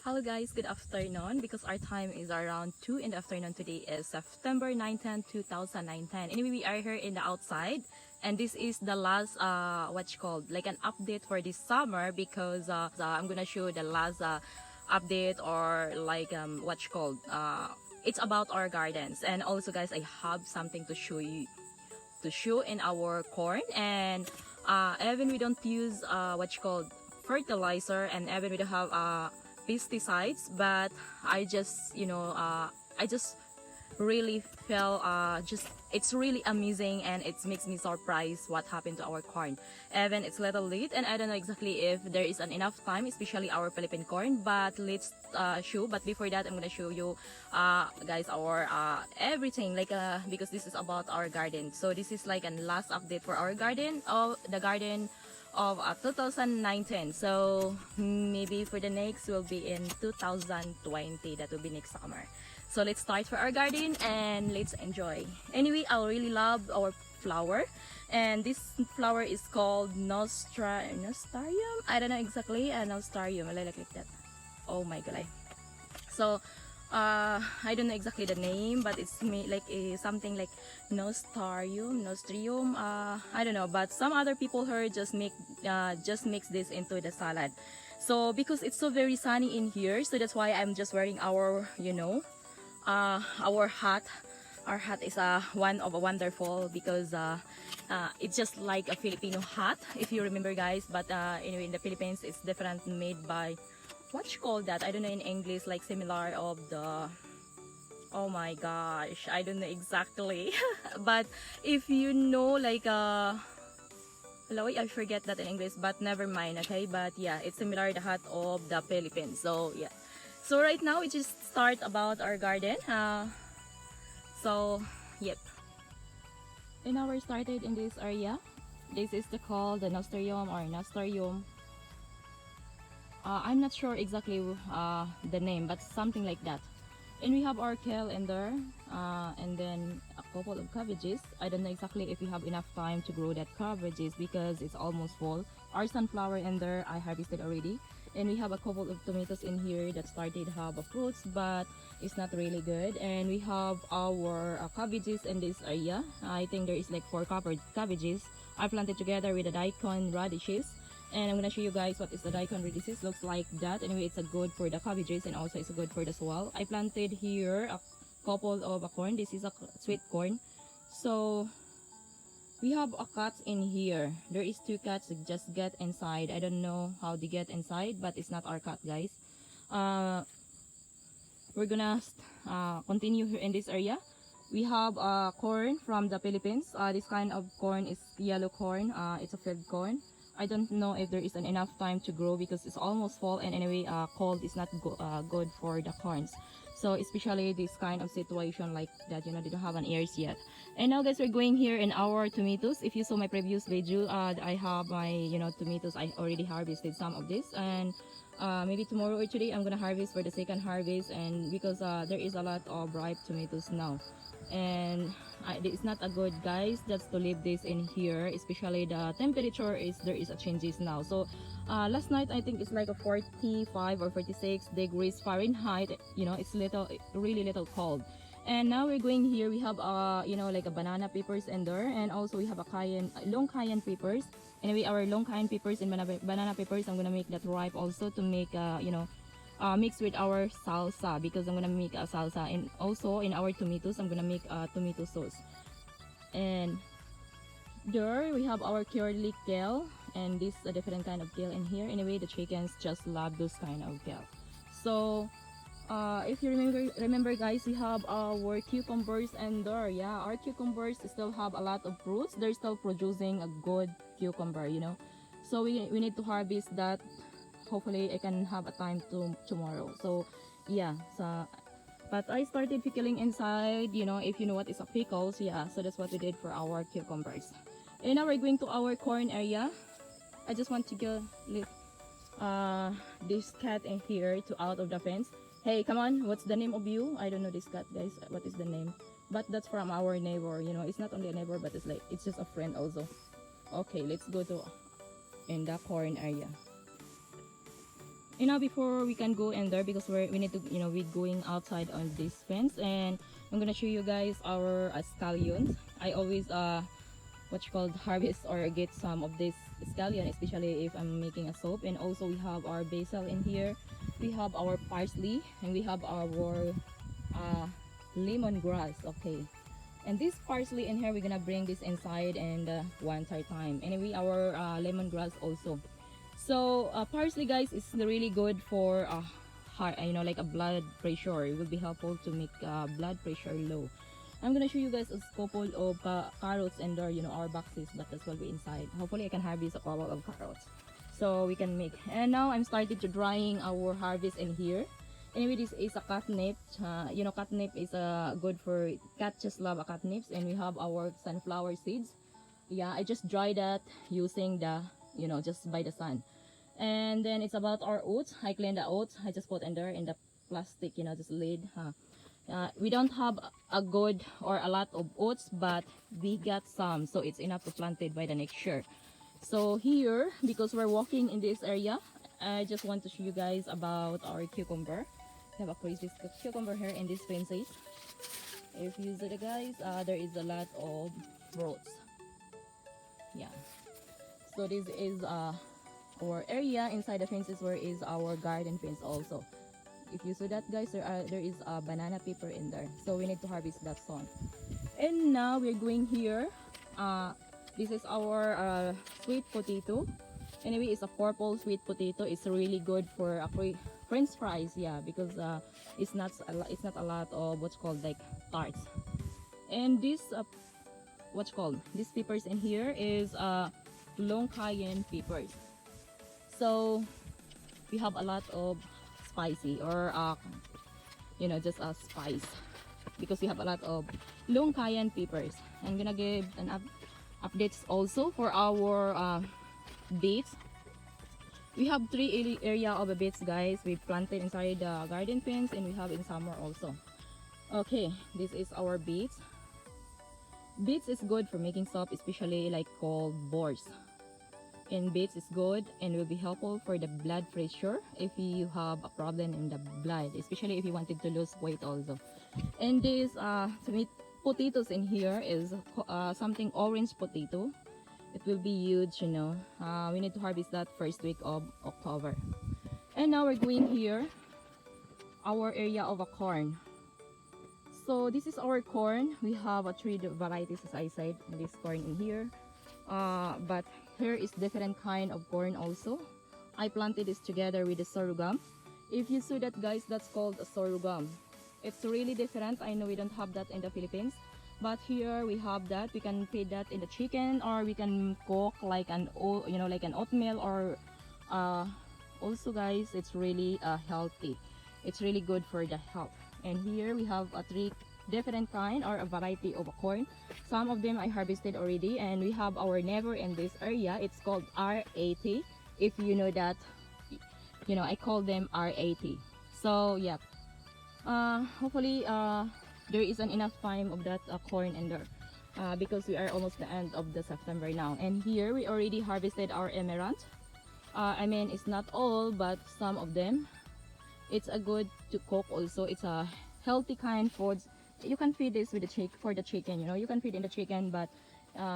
Hello guys, good afternoon. Because our time is around 2 in the afternoon. Today is September 19, 2019. Anyway, we are here in the outside, and this is the last what you called like an update for this summer, because I'm gonna show the last update, or like what you called it's about our gardens. And also guys, I have something to show you, to show in our corn. And even we don't use what you call fertilizer, and even we don't have pesticides, but I just I just really feel just it's really amazing, and it makes me surprised what happened to our corn. Even it's a little late, and I don't know exactly if there is an enough time, especially our Philippine corn, but let's show. But before that, I'm gonna show you guys our everything, like because this is about our garden. So this is like a last update for our garden, of the garden of 2019. So maybe for the next will be in 2020, that will be next summer. So let's start for our garden and let's enjoy. Anyway, I really love our flower, and this flower is called Nostarium. I don't know exactly, Nostarium, I like that. Oh my god. So I don't know exactly the name, but it's like something like Nostrium. I don't know, but some other people here just mix this into the salad. So because it's so very sunny in here, so that's why I'm just wearing our our hat. Our hat is one of a wonderful, because it's just like a Filipino hat, if you remember guys. But anyway, in the Philippines it's different, made by what you call that, I don't know in English, like similar of the, oh my gosh, I don't know exactly. But if you know, like hello, I forget that in English, but never mind. Okay, but yeah, it's similar the hat of the Philippines. So yeah, so right now we just start about our garden. So yep, and now we're started in this area. This is the called the Nostarium or Nostarium. I'm not sure exactly the name, but something like that. And we have our kale in there, and then a couple of cabbages. I don't know exactly if we have enough time to grow that cabbages, because it's almost full. Our sunflower in there, I harvested already. And we have a couple of tomatoes in here that started to have fruits, but it's not really good. And we have our cabbages in this area. I think there is like 4 cabbages. I planted together with the daikon radishes. And I'm gonna show you guys what is the daikon radishes. Looks like that. Anyway, it's a good for the cabbages, and also it's a good for the swell. I planted here a couple of corn. This is a sweet corn. So we have a cat in here. There is 2 cats that just get inside. I don't know how they get inside, but it's not our cat, guys. We're gonna continue here in this area. We have corn from the Philippines. This kind of corn is yellow corn. It's a field corn. I don't know if there is enough time to grow, because it's almost fall, and anyway, cold is not good for the corns. So especially this kind of situation like that, they don't have an ears yet. And now guys, we're going here in our tomatoes. If you saw my previous video, I have my tomatoes. I already harvested some of this, and maybe tomorrow or today I'm gonna harvest for the second harvest. And because there is a lot of ripe tomatoes now, and it's not a good, guys, that's to leave this in here, especially the temperature there is a changes now. So last night I think it's like a 45 or 46 degrees Fahrenheit. It's really little cold. And now we're going here. We have like a banana peppers in there, and also we have a long cayenne peppers. Anyway, our long cayenne peppers and banana peppers, I'm gonna make that ripe also, to make mix with our salsa, because I'm gonna make a salsa. And also in our tomatoes, I'm gonna make a tomato sauce. And there we have our curly kale, and this is a different kind of kale in here. Anyway, the chickens just love those kind of kale. So if you remember guys, we have our cucumbers, and there, yeah, our cucumbers still have a lot of fruits. They're still producing a good cucumber, so we need to harvest that. Hopefully I can have a time tomorrow. So yeah, so but I started pickling inside, if you know what is a pickles. Yeah, so that's what we did for our cucumbers. And now we're going to our corn area. I just want to go lift this cat in here to out of the fence. Hey, come on, what's the name of you? I don't know this cat, guys. What is the name? But that's from our neighbor. It's not only a neighbor, but it's just a friend also. Okay, let's go to in the corn area. And now before we can go in there, because we need to, we're going outside on this fence, and I'm gonna show you guys our scallions. I always what you call harvest or get some of this scallion, especially if I'm making a soap. And also we have our basil in here, we have our parsley, and we have our lemongrass. Okay, and this parsley in here, we're gonna bring this inside and one time. Anyway, our lemongrass also. So parsley, guys, is really good for heart, like a blood pressure. It will be helpful to make blood pressure low. I'm gonna show you guys a couple of carrots in there, our boxes, but that's will be inside. Hopefully I can harvest a couple of carrots so we can make. And now I'm started to drying our harvest in here. Anyway, this is a catnip. Catnip is good for cat, just love a catnips. And we have our sunflower seeds. Yeah, I just dry that using the, just by the sun. And then it's about our oats. I clean the oats. I just put in there in the plastic, just lid. We don't have a good or a lot of oats, but we got some, so it's enough to plant it by the next year. So here, because we're walking in this area, I just want to show you guys about our cucumber. We have a crazy cucumber here in this fences. If you see the guys, there is a lot of roots. Yeah. So this is our area inside the fences where is our garden fence also. If you see that, guys, there is a banana pepper in there, so we need to harvest that soon. And now we're going here. This is our sweet potato. Anyway, it's a purple sweet potato. It's really good for French fries, yeah, because it's not a lot of what's called like tarts. And this what's called these peppers in here is long cayenne peppers. So we have a lot of spicy or just a spice, because we have a lot of long cayenne peppers. I'm gonna give an updates also for our beets. We have 3 area of the beets, guys. We planted inside the garden fence, and we have in summer also. Okay, this is our beets. Beets is good for making soap, especially like cold bores. And beets is good and will be helpful for the blood pressure if you have a problem in the blood, especially if you wanted to lose weight also. And this sweet potatoes in here is something orange potato. It will be huge, we need to harvest that first week of October. And now we're going here, our area of a corn. So this is our corn. We have 3 varieties, as I said, in this corn in here. But here is different kind of corn also. I planted this together with the sorghum. If you see that, guys, that's called a sorghum. It's really different. I know we don't have that in the Philippines, but here we have that. We can feed that in the chicken, or we can cook like an oatmeal, or also, guys, it's really healthy. It's really good for the health. And here we have 3 different kind or a variety of corn. Some of them I harvested already, and we have our neighbor in this area. It's called R80. If you know that, I call them R80. So yeah, hopefully there isn't enough time of that corn in there, because we are almost the end of the September now. And here we already harvested our amaranth. I mean, it's not all, but some of them. It's a good to cook also. It's a healthy kind foods. You can feed this with for the chicken. You can feed in the chicken, but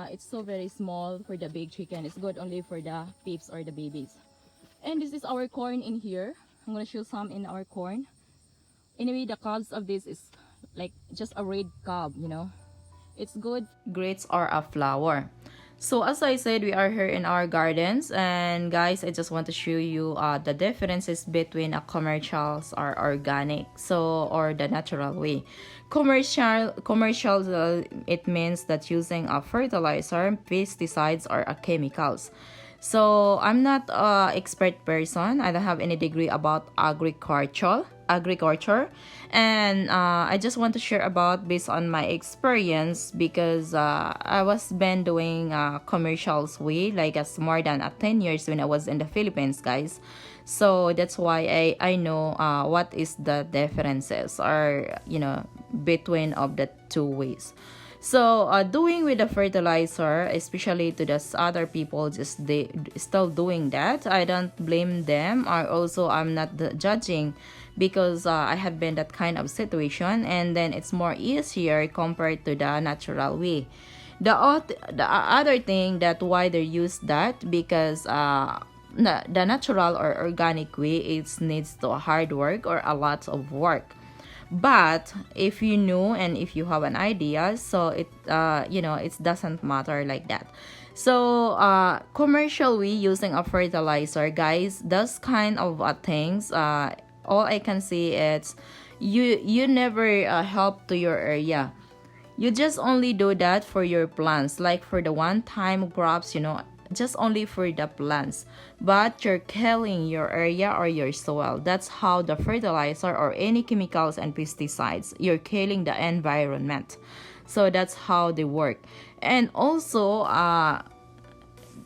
it's so very small for the big chicken. It's good only for the pigs or the babies. And this is our corn in here. I'm gonna show some in our corn. Anyway, the cobs of this is like just a red cob. It's good. Grits or a flour. So as I said, we are here in our gardens, and guys, I just want to show you the differences between a commercials or organic, or the natural way. Commercial, it means that using a fertilizer, pesticides, or a chemicals. So I'm not an expert person. I don't have any degree about agriculture, and I just want to share about based on my experience, because I was been doing commercials way like as more than 10 years when I was in the Philippines, guys. So that's why I know what is the differences, or between of the 2 ways. So doing with the fertilizer, especially to the other people, just they still doing that. I don't blame them, or also I'm not judging, because I have been that kind of situation, and then it's more easier compared to the natural way. The other thing that why they use that, because the natural or organic way, it needs to hard work or a lot of work. But if you know and if you have an idea, so it it doesn't matter like that. So commercial way using a fertilizer, guys, those kind of things, all I can say is you never help to your area. You just only do that for your plants, like for the one time crops, just only for the plants. But you're killing your area or your soil. That's how the fertilizer or any chemicals and pesticides, you're killing the environment. So that's how they work. And also,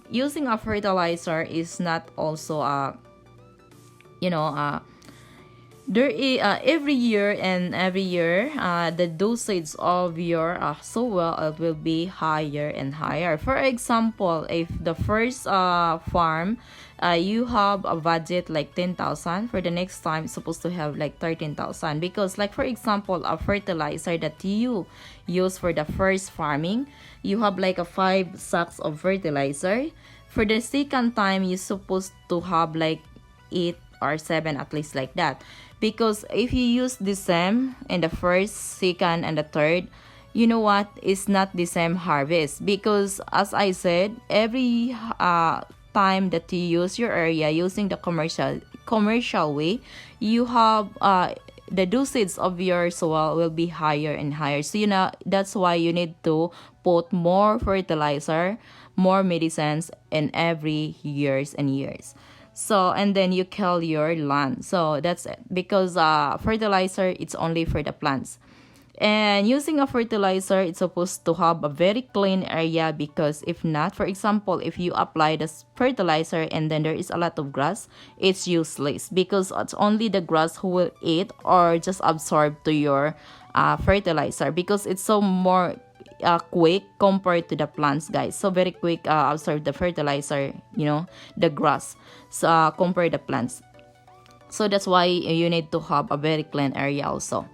using a fertilizer is not also you know there is every year the dosage of your soil will be higher and higher. For example, if the first farm, you have a budget like 10,000, for the next time it's supposed to have like 13,000, because like for example a fertilizer that you use for the first farming, you have like a 5 sacks of fertilizer. For the second time you're supposed to have like 8 or 7 at least, like that. Because if you use the same in the first, second, and the third, you know what, it's not the same harvest. Because as I said, every time that you use your area using the commercial way, you have the dosage of your soil will be higher and higher. So that's why you need to put more fertilizer, more medicines in every years and years. So and then you kill your land. So that's it, because fertilizer, it's only for the plants. And using a fertilizer, it's supposed to have a very clean area, because if not, for example, if you apply the fertilizer and then there is a lot of grass, it's useless, because it's only the grass who will eat or just absorb to your fertilizer, because it's so more quick compared to the plants, guys. So very quick absorb the fertilizer, the grass, so compared to plants. So that's why you need to have a very clean area also.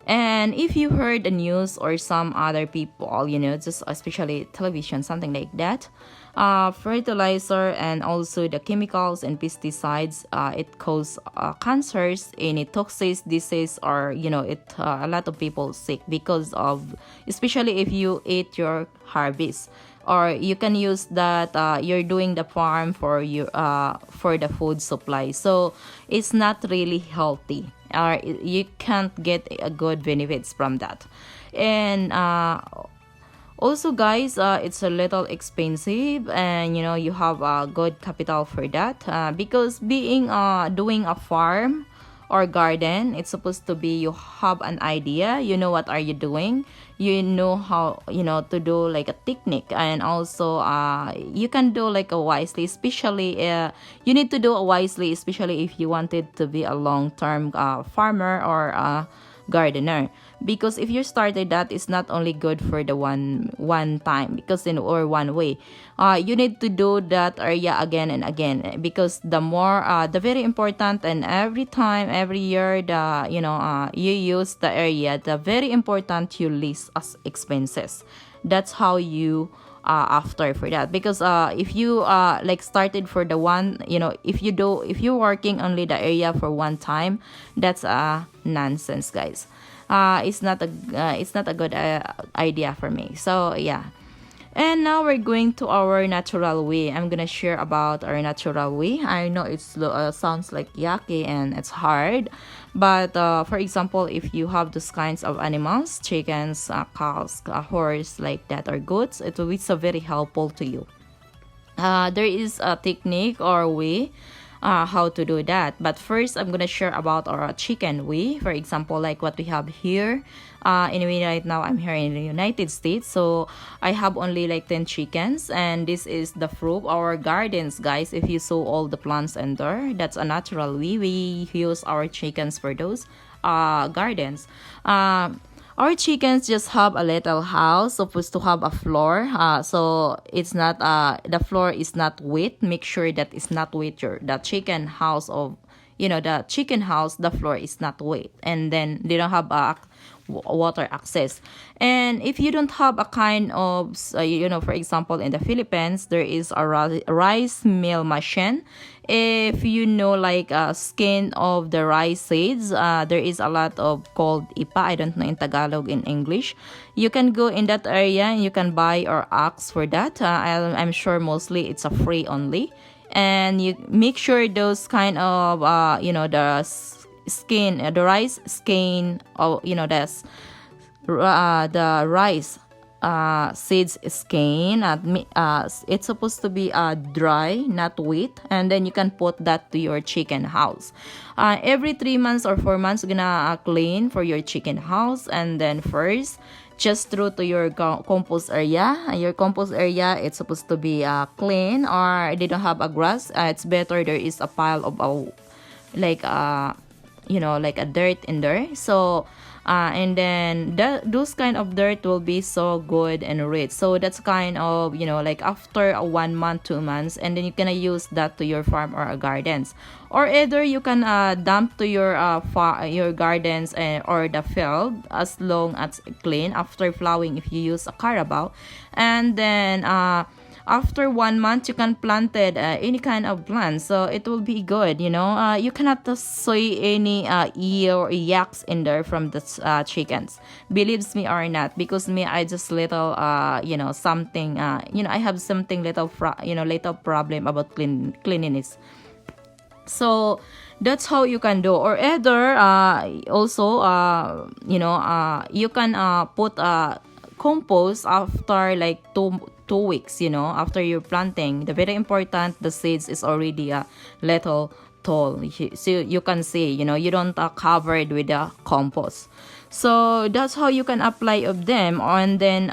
And if you heard the news or some other people, just especially television, something like that, fertilizer and also the chemicals and pesticides, it cause cancers, any toxic disease, or it a lot of people sick because of, especially if you eat your harvest, or you can use that you're doing the farm for your for the food supply. So it's not really healthy, or you can't get a good benefits from that. And also, guys, it's a little expensive, and you have a good capital for that, because being doing a farm or garden, it's supposed to be you have an idea, what are you doing, how to do like a technique. And also you can do like a wisely, especially you need to do it wisely, especially if you wanted to be a long-term farmer or gardener. Because if you started that, it's not only good for the one time, because or one way, you need to do that area again and again, because the more the very important, and every time, every year, the you use the area, the very important you list as expenses. That's how you after for that. Because if you like started for the one, if you're working only the area for one time, that's nonsense, guys. It's not a good idea for me. So yeah. And now we're going to our natural way. I'm gonna share about our natural way. I know it's sounds like yucky and it's hard, but for example, if you have those kinds of animals, chickens, cows, horse, like that, or goats, it will be so very helpful to you. There is a technique or way how to do that. But first, I'm gonna share about our chicken way. For example, like what we have here. Anyway, right now I'm here in the United States, so I have only like 10 chickens, and this is the fruit of our gardens, guys. If you saw all the plants in there, that's a natural way we use our chickens for those gardens. Our chickens just have a little house, supposed to have a floor. So it's not the floor is not wet. Make sure that it's not wet. The chicken house of the chicken house, the floor is not wet, and then they don't have water access. And if you don't have a kind of for example, in the Philippines there is a rice mill machine. If like skin of the rice seeds, there is a lot of called ipa, I don't know in Tagalog, in English. You can go in that area and you can buy or ask for that. I'm sure mostly it's a free only. And you make sure those kind of the skin, the rice skin, or the rice seeds skin, it's supposed to be dry, not wet, and then you can put that to your chicken house. Every 3 months or 4 months, you're gonna clean for your chicken house. And then first, just through to your compost area. Your compost area, it's supposed to be clean, or they don't have a grass. It's better there is a pile of like a dirt in there. So and then those kind of dirt will be so good and rich. So that's kind of like after 1 month, 2 months, and then you can use that to your farm or gardens. Or either you can dump to your your gardens or the field, as long as clean after plowing if you use a carabao. And then after 1 month, you can plant it, any kind of plant, so it will be good. You cannot see any ear or yaks in there from the chickens, believes me or not, because me, I just little something, I have something little problem about cleanliness. So that's how you can do. Or either also you can put compost after like two weeks, after you're planting. The very important, the seeds is already a little tall, so you can see, you don't cover it with the compost. So that's how you can apply of them. And then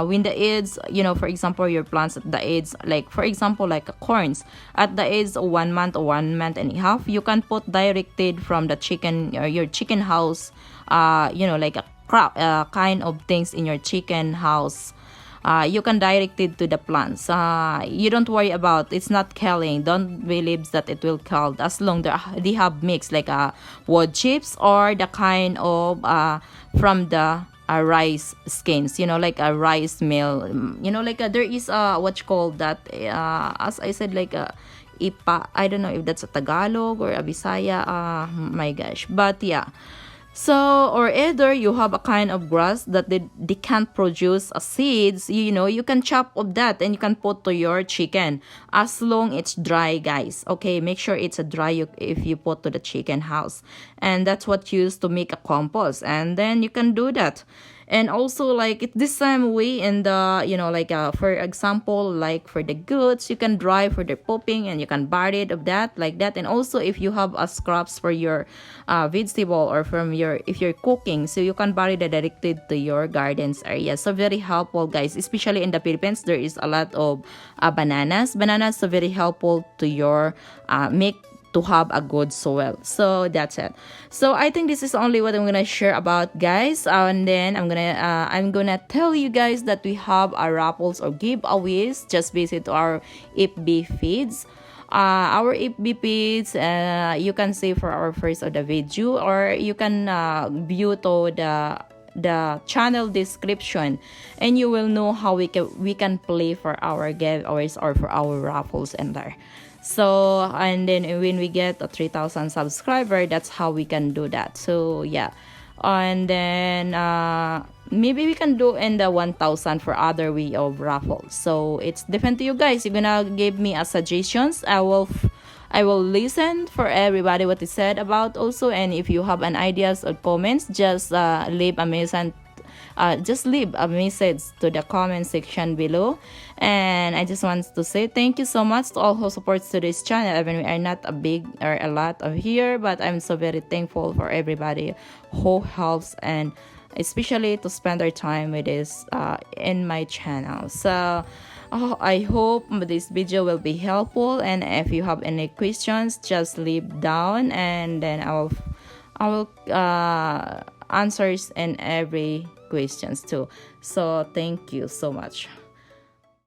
when the aids, for example, your plants at the aids, like for example like corns at the aids 1 month or 1 month and a half, you can put directed from the chicken or your chicken house, like a crop kind of things in your chicken house. You can direct it to the plants. You don't worry about it's not killing. Don't believe that it will kill, as long they have mixed like wood chips or the kind of from the rice skins, like a rice meal, like there is what you call that, as I said, like ipa, I don't know if that's a Tagalog or a Bisaya, my gosh, but yeah. So, or either you have a kind of grass that they can't produce seeds, you can chop of that and you can put to your chicken, as long it's dry, guys. Okay, make sure it's a dry if you put to the chicken house. And that's what used to make a compost. And then you can do that. And also like it's the same way in the like for example, like for the goods, you can dry for the pooping and you can bury it of that like that. And also if you have a scraps for your vegetable or from your, if you're cooking, so you can bury that directed to your gardens area. So very helpful, guys, especially in the Philippines. There is a lot of bananas are very helpful to your make to have a good soil. So that's it. So I think this is only what I'm gonna share about, guys. And then I'm gonna tell you guys that we have our raffles or giveaways. Just visit our FB feeds. Our FB feeds, you can see for our first of the video, or you can view to the channel description, and you will know how we can play for our giveaways or for our raffles in there. So, and then when we get a 3,000 subscriber, that's how we can do that. So yeah, and then maybe we can do in the 1,000 for other way of raffles. So it's different to you guys. You're gonna give me a suggestions. I will listen for everybody what they said about also. And if you have an ideas or comments, just leave a message. Just leave a message to the comment section below. And I just want to say thank you so much to all who supports to this channel. Even we are not a big or a lot of here, but I'm so very thankful for everybody who helps, and especially to spend their time with this in my channel. So I hope this video will be helpful, and if you have any questions, just leave down, and then I will answers in every questions too. So thank you so much.